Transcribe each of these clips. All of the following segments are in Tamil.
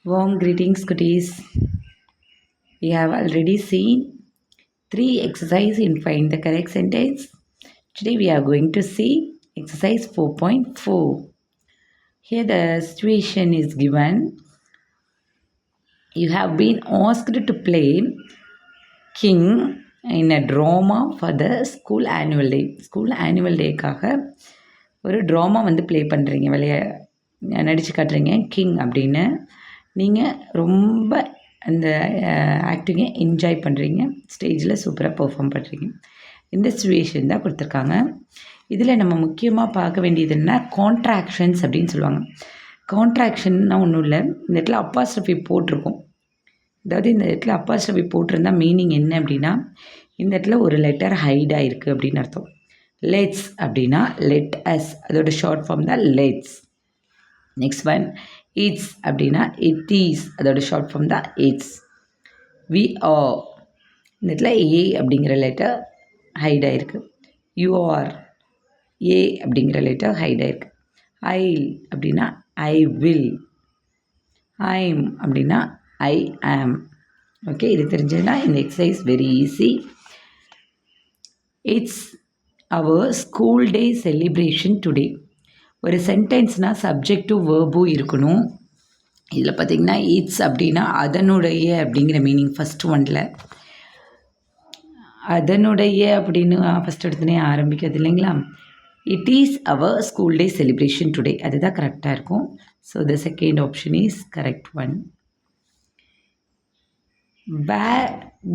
Warm greetings, cuties. We have already seen three exercises in Find the Correct Sentence. Today we are going to see exercise 4.4. Here the situation is given. You have been asked to play king in a drama for the school annual day. School annual டேக்காக ஒரு ட்ராமா வந்து ப்ளே பண்ணுறீங்க, நடித்து காட்டுறீங்க கிங் அப்படின்னு. நீங்கள் ரொம்ப அந்த ஆக்டிங்கை என்ஜாய் பண்ணுறீங்க, ஸ்டேஜில் சூப்பராக பெர்ஃபார்ம் பண்ணுறீங்க. இந்த சுச்சுவேஷன் தான் கொடுத்துருக்காங்க. இதில் நம்ம முக்கியமாக பார்க்க வேண்டியது என்ன, கான்ட்ராக்ஷன்ஸ் அப்படின்னு சொல்லுவாங்க. கான்ட்ராக்ஷன்னா ஒன்றும் இல்லை, இந்த இடத்துல அப்பாஸ்ட்ரஃபி போட்டிருக்கோம். அதாவது இந்த இடத்துல அப்பாஸ்ட்ரஃபி போட்டிருந்தா மீனிங் என்ன அப்படின்னா, இந்த இடத்துல ஒரு லெட்டர் ஹைட் ஆகிருக்கு அப்படின்னு அர்த்தம். லெட்ஸ் அப்படின்னா லெட் அஸ், அதோட ஷார்ட் ஃபார்ம் தான் லெட்ஸ். நெக்ஸ்ட் ஒன் இட்ஸ் அப்படின்னா இட் ஈஸ், அதோட ஷார்ட் ஃபார்ம் தான் இட்ஸ். வி ஆர், இந்த இடத்துல ஏ அப்படிங்கிற லெட்டர் ஹைட் ஆகிருக்கு. யூ ஆர், ஏ அப்படிங்கிற லெட்டர் ஹைட் ஆகிருக்கு. ஐ அப்படின்னா ஐ வில். ஐம் அப்படின்னா ஐ ஆம். ஓகே, இது தெரிஞ்சதுன்னா இந்த exercise very easy. It's our school day celebration today. ஒரு சென்டென்ஸ்னால் சப்ஜெக்டும் வேர்பும் இருக்கணும். இதில் பார்த்திங்கன்னா இட்ஸ் அப்படின்னா அதனுடைய அப்படிங்கிற மீனிங் ஃபஸ்ட் ஒன்றில். அதனுடைய அப்படின்னு ஃபஸ்ட் எடுத்துனே ஆரம்பிக்கிறது இல்லைங்களா. It is our school day celebration today, அதுதான் கரெக்டாக இருக்கும். So the second option is correct one.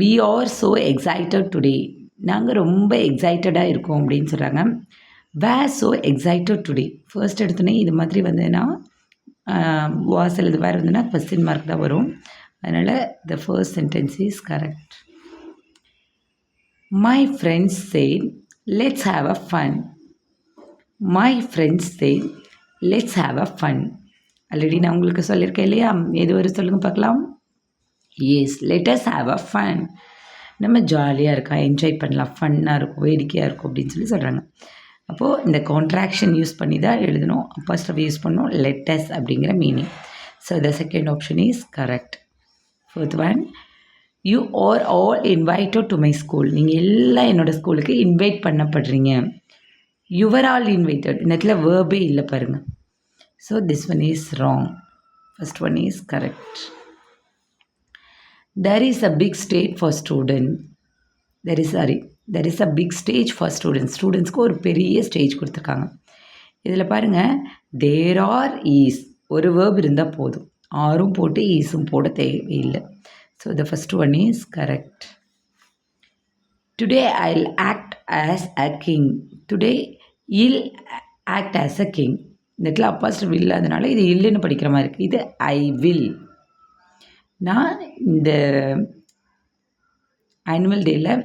We are so excited today, நாங்கள் ரொம்ப எக்ஸைட்டடாக இருக்கோம் அப்படின்னு சொல்கிறாங்க. We're so excited today, first எடுத்தோன்னே இது மாதிரி வந்ததுன்னா வாசல் இது வேறு இருந்ததுன்னா கொஸ்டின் மார்க் தான் வரும். அதனால் the first sentence is correct. My friends said let's have a fun. My friends said let's have a fun. Already நான் உங்களுக்கு சொல்லியிருக்கேன் இல்லையா, எது வரும் சொல்லுங்கள் பார்க்கலாம். Yes, let us have a fun. நம்ம ஜாலியாக இருக்கா, என்ஜாய் பண்ணலாம், ஃபன்னாக இருக்கும், வேடிக்கையாக இருக்கும் அப்படின்னு சொல்லி சொல்கிறாங்க. அப்போது இந்த கான்ட்ராக்ஷன் யூஸ் பண்ணி தான் எழுதணும், அப்போஸ்ட்ரோஃபி யூஸ் பண்ணணும், லெட்டஸ் அப்படிங்கிற meaning. So the second option is correct. Fourth one, you are all invited to my school. நீங்கள் எல்லாம் என்னோடய ஸ்கூலுக்கு இன்வைட் பண்ணப்படுறீங்க. யுவர் ஆல் இன்வைட்டட், இந்த இடத்துல வேர்பே இல்லை பாருங்கள். So this one is wrong. First one is correct. There is a big stage for student. There is a big stage for students. ஸ்டூடெண்ட்ஸ்க்கு ஒரு பெரிய ஸ்டேஜ் கொடுத்துருக்காங்க. இதில் பாருங்கள், தேர் ஆர் ஈஸ், ஒரு வேர்ப் இருந்தால் போதும், ஆரும் போட்டு ஈஸும் போட தேவையில்லை. So the first one is correct. Today I'll act as a king. Today I'll act as a king. இந்த இடத்துல அப்பாஸ்ட்ரோஃபி இல்லாதனால இது இல்லைன்னு படிக்கிற மாதிரி இருக்குது. இது ஐ வில். நான் இந்த ஆனுவல் டேயில்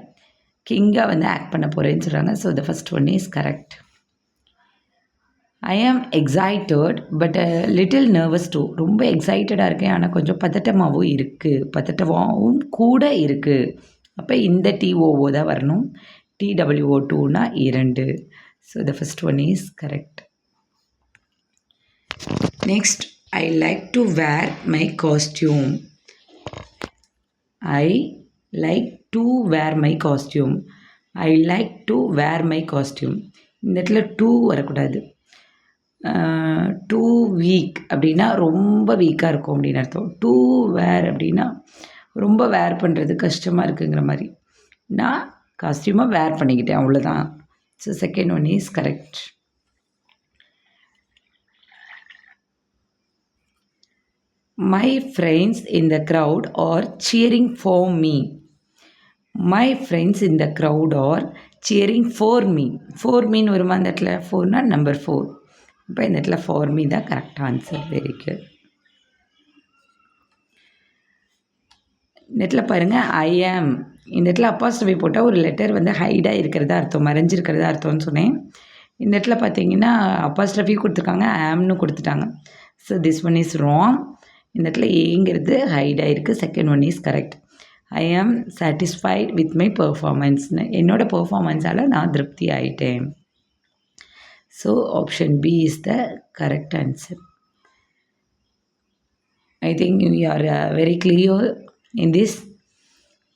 கிங்காக வந்து ஆக்ட் பண்ண போகிறேன்னு சொல்கிறாங்க. So the first one is correct. I am excited but little nervous too. ரொம்ப எக்ஸைட்டடாக இருக்கேன், ஆனால் கொஞ்சம் பதட்டமாகவும் கூட இருக்குது. அப்போ இந்த டிஓஓ தான் வரணும். டிடபிள்யூஓ டூனா 2. So the first one is correct. Next, I like to wear my costume. I like to wear my costume. I like to wear my costume. இந்த இடத்துல டூ வரக்கூடாது. டூ வீக் அப்படின்னா ரொம்ப வீக்காக இருக்கும் அப்படின்னு அர்த்தம். டூ வேர் அப்படின்னா ரொம்ப வேர் பண்ணுறது கஷ்டமாக இருக்குங்கிற மாதிரி. நான் காஸ்டியூமாக வேர் பண்ணிக்கிட்டேன், அவ்வளோதான். So second one is correct. My friends in the crowd are cheering for me. My friends in the crowd are cheering for me. For me வருமா இந்த இடத்துல, ஃபோர்னா நம்பர் 4. இப்போ இந்த இடத்துல ஃபார் மீ தான் கரெக்ட் ஆன்சர். Very good. இந்த இடத்துல பாருங்கள், ஐ ஆம். இந்த இடத்துல அப்போஸ்ட்ரோஃபி போட்டால் ஒரு லெட்டர் வந்து ஹைடாக இருக்கிறதா அர்த்தம், மறைஞ்சிருக்கிறதா அர்த்தம்னு சொன்னேன். இந்த இடத்துல பார்த்தீங்கன்னா அப்போஸ்ட்ரோஃபி கொடுத்துருக்காங்க, ஆம்னு கொடுத்துட்டாங்க. So this one is wrong. இந்த இடத்துல ஏங்கிறது ஹைடாக இருக்குது. Second one is correct. I am satisfied with my performance. என்னோட பர்ஃபார்மன்ஸால் நான் திருப்தி ஆகிட்டேன். So option B is the correct answer. I think we are very clear in this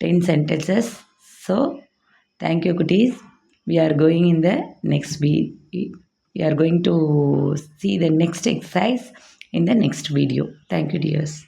10 sentences. So, thank you, Kutis. We are going in the next we are going to see the next exercise in the next video. Thank you, dears.